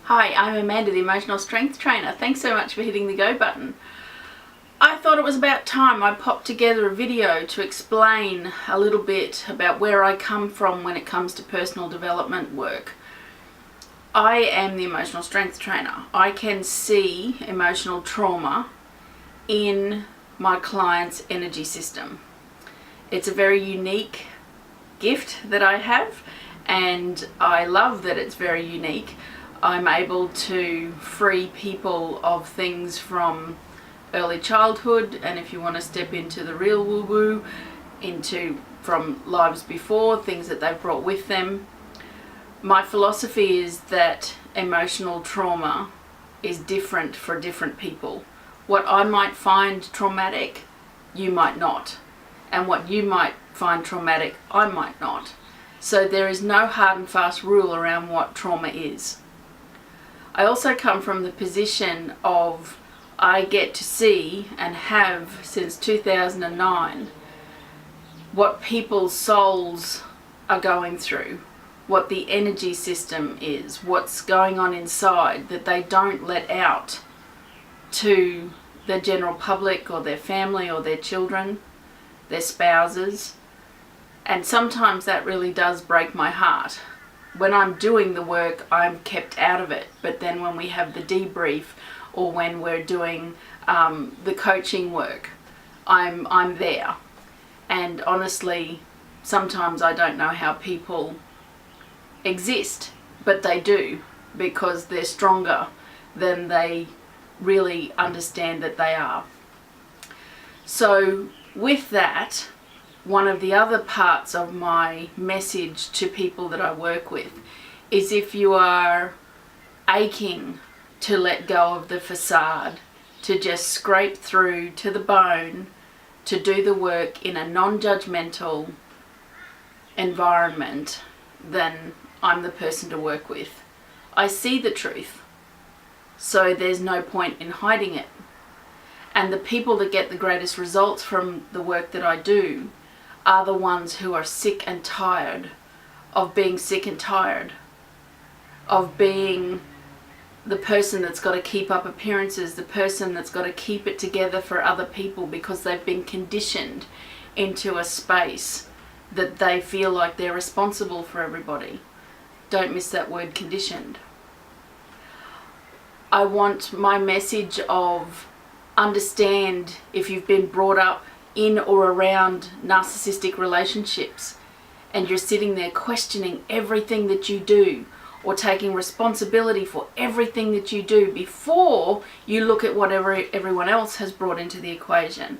Hi, I'm Amanda, the Emotional Strength Trainer. Thanks so much for hitting the go button. I thought it was about time I popped together a video to explain a little bit about where I come from when it comes to personal development work. I am the Emotional Strength Trainer. I can see emotional trauma in my client's energy system. It's a very unique gift that I have, and I love that it's very unique. I'm able to free people of things from early childhood, and if you want to step into the real woo-woo, from lives before, things that they've brought with them. My philosophy is that emotional trauma is different for different people. What I might find traumatic, you might not. And what you might find traumatic, I might not. So there is no hard and fast rule around what trauma is. I also come from the position of I get to see, and have since 2009, what people's souls are going through, what the energy system is, what's going on inside that they don't let out to the general public or their family or their children, their spouses. And sometimes that really does break my heart. When I'm doing the work, I'm kept out of it. But then when we have the debrief, or when we're doing the coaching work, I'm there. And honestly, sometimes I don't know how people exist, but they do, because they're stronger than they really understand that they are. So with that, one of the other parts of my message to people that I work with is, if you are aching to let go of the facade, to just scrape through to the bone, to do the work in a non-judgmental environment, then I'm the person to work with. I see the truth, so there's no point in hiding it. And the people that get the greatest results from the work that I do are the ones who are sick and tired of being sick and tired of being the person that's got to keep up appearances, the person that's got to keep it together for other people because they've been conditioned into a space that they feel like they're responsible for everybody. Don't miss that word, conditioned. I want my message of understand, if you've been brought up in or around narcissistic relationships and you're sitting there questioning everything that you do, or taking responsibility for everything that you do before you look at whatever everyone else has brought into the equation,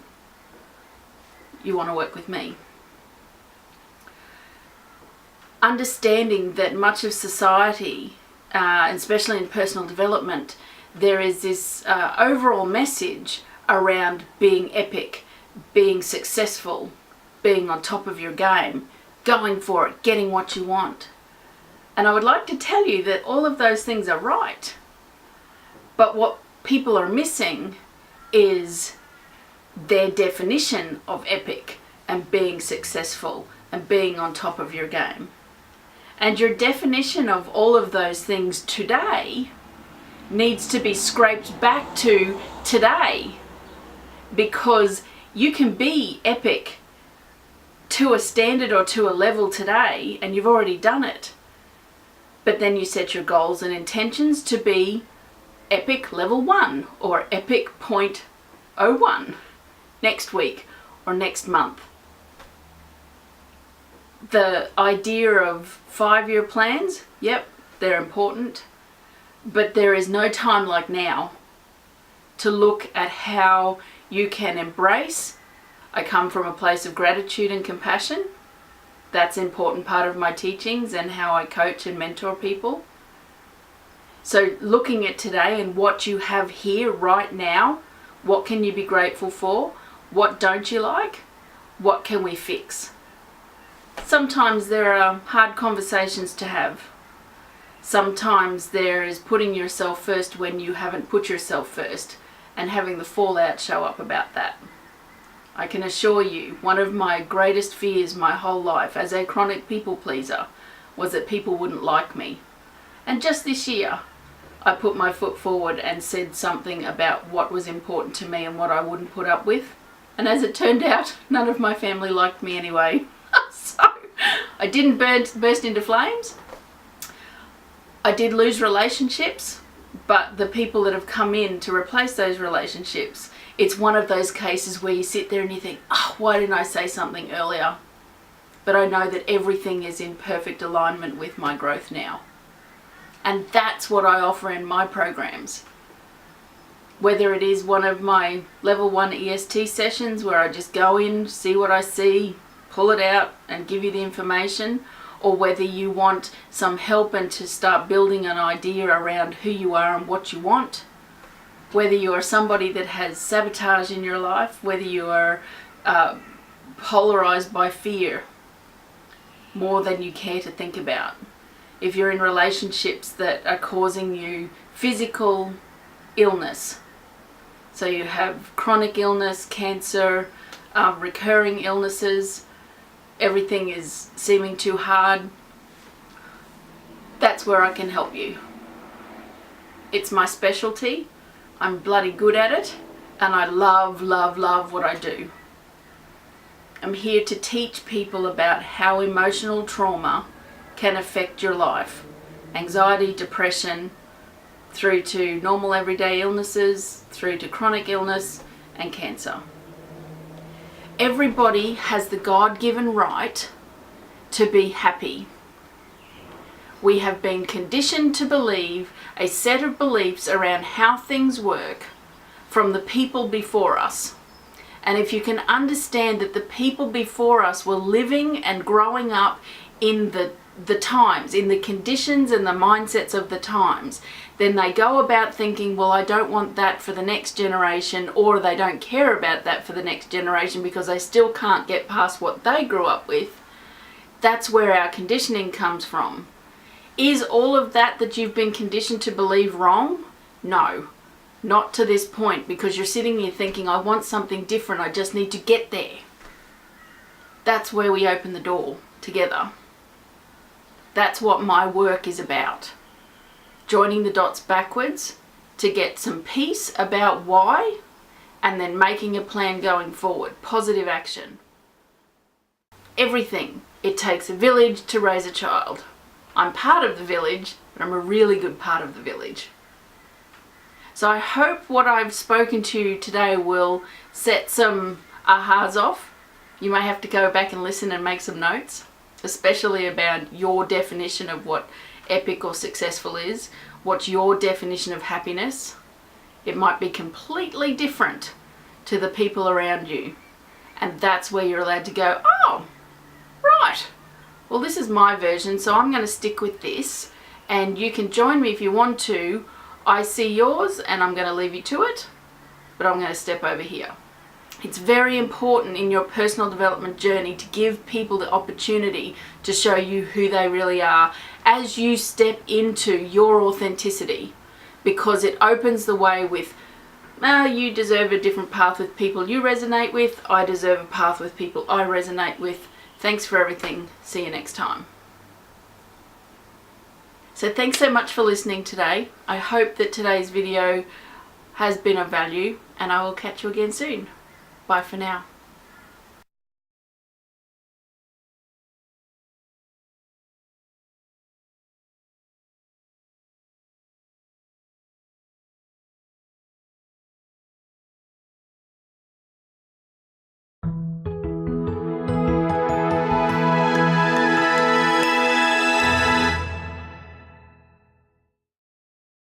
you want to work with me. Understanding that much of society, especially in personal development, there is this overall message around being epic, being successful, being on top of your game, going for it, getting what you want. And I would like to tell you that all of those things are right. But what people are missing is their definition of epic and being successful and being on top of your game. And your definition of all of those things today needs to be scraped back to today, because you can be epic to a standard or to a level today, and you've already done it. But then you set your goals and intentions to be epic level 1 or epic 0.01 next week or next month. The idea of 5-year plans, yep, they're important, but there is no time like now to look at how you can embrace. I come from a place of gratitude and compassion. That's an important part of my teachings and how I coach and mentor people. So looking at today and what you have here right now, what can you be grateful for? What don't you like? What can we fix? Sometimes there are hard conversations to have. Sometimes there is putting yourself first when you haven't put yourself first, and having the fallout show up about that. I can assure you, one of my greatest fears my whole life as a chronic people pleaser was that people wouldn't like me. And just this year, I put my foot forward and said something about what was important to me and what I wouldn't put up with. And as it turned out, none of my family liked me anyway. So I didn't burst into flames. I did lose relationships, but the people that have come in to replace those relationships, it's one of those cases where you sit there and you think, oh, why didn't I say something earlier? But I know that everything is in perfect alignment with my growth now. And that's what I offer in my programs. Whether it is one of my level 1 EST sessions where I just go in, see what I see, pull it out and give you the information, or whether you want some help and to start building an idea around who you are and what you want, whether you are somebody that has sabotage in your life, whether you are polarized by fear more than you care to think about, if you're in relationships that are causing you physical illness, so you have chronic illness, cancer, recurring illnesses, everything is seeming too hard, that's where I can help you. It's my specialty. I'm bloody good at it, and I love, love, love what I do. I'm here to teach people about how emotional trauma can affect your life. Anxiety, depression, through to normal everyday illnesses, through to chronic illness and cancer. Everybody has the God-given right to be happy. We have been conditioned to believe a set of beliefs around how things work from the people before us. And if you can understand that the people before us were living and growing up in the times, in the conditions and the mindsets of the times, then they go about thinking, well, I don't want that for the next generation, or they don't care about that for the next generation because they still can't get past what they grew up with. That's where our conditioning comes from. Is all of that you've been conditioned to believe wrong? No, not to this point, because you're sitting there thinking, I want something different, I just need to get there. That's where we open the door together. That's what my work is about. Joining the dots backwards to get some peace about why, and then making a plan going forward. Positive action. Everything. It takes a village to raise a child. I'm part of the village, but I'm a really good part of the village. So I hope what I've spoken to you today will set some ahas off. You may have to go back and listen and make some notes, especially about your definition of what epic or successful is. What's your definition of happiness? It might be completely different to the people around you. And that's where you're allowed to go, oh, right. Well, this is my version, so I'm going to stick with this. And you can join me if you want to. I see yours and I'm going to leave you to it, but I'm going to step over here. It's very important in your personal development journey to give people the opportunity to show you who they really are as you step into your authenticity, because it opens the way with, you deserve a different path with people you resonate with, I deserve a path with people I resonate with. Thanks for everything. See you next time. So thanks so much for listening today. I hope that today's video has been of value, and I will catch you again soon. Bye for now.